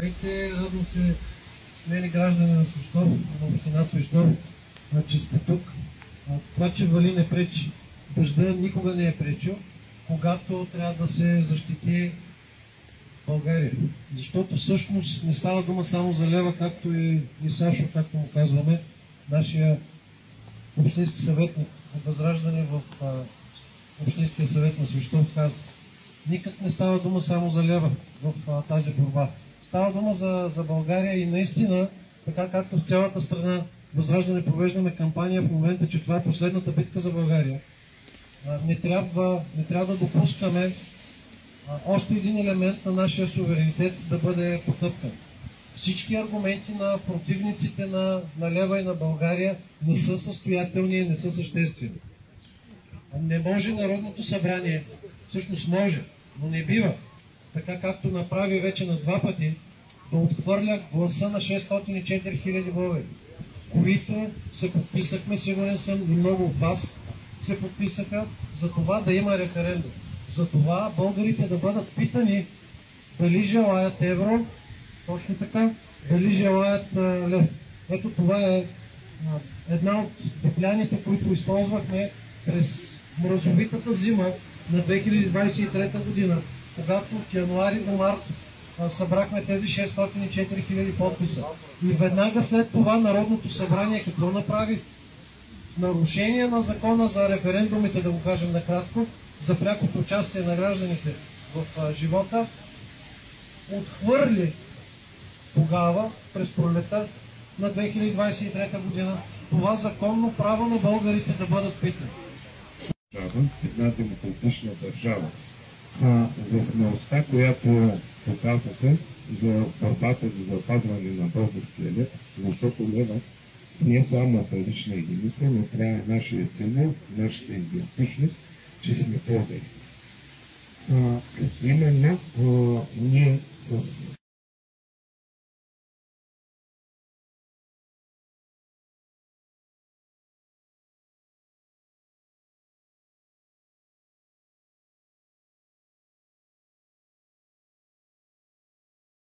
Здравейте, радвам се смели граждани на Свищов, на община Свищов, че сте тук. Това, че вали не пречи. Дъжда никога не е пречил, когато трябва да се защити България. Защото всъщност не става дума само за Лева, както и Сашо, както му казваме, нашия общински съветник от Възраждане в Общинския съвет на Свищов каза. Никак не става дума само за Лева в тази борба. Става дума за България и наистина, така както в цялата страна Възраждане провеждаме кампания в момента, че това е последната битка за България. Не трябва да допускаме още един елемент на нашия суверенитет да бъде потъпкан. Всички аргументи на противниците на Лева и на България не са състоятелни и не са съществени. Не може Народното събрание, всъщност може, но не бива, така както направи вече на 2 пъти, да отхвърля гласа на 604 000 българи, които се подписахме, сигурен съм и много от вас се подписаха, за това да има референдум. За това българите да бъдат питани дали желаят евро, точно така, дали желаят лев. Ето това е една от депляните, които използвахме през мразовитата зима на 2023 година, когато от януари до март събрахме тези 604 000 подписа. И веднага след това Народното събрание какво направи? В нарушение на закона за референдумите, да го кажем накратко, за прякото участие на гражданите в живота, отхвърли тогава, през пролета на 2023 година, това законно право на българите да бъдат питани. Една демократична държава. За смелостта, която показаха за борбата за запазване на българския лев, защото лева не е само парична единица, но това е нашия символ, нашата идентичност, че сме българи. Именно ние с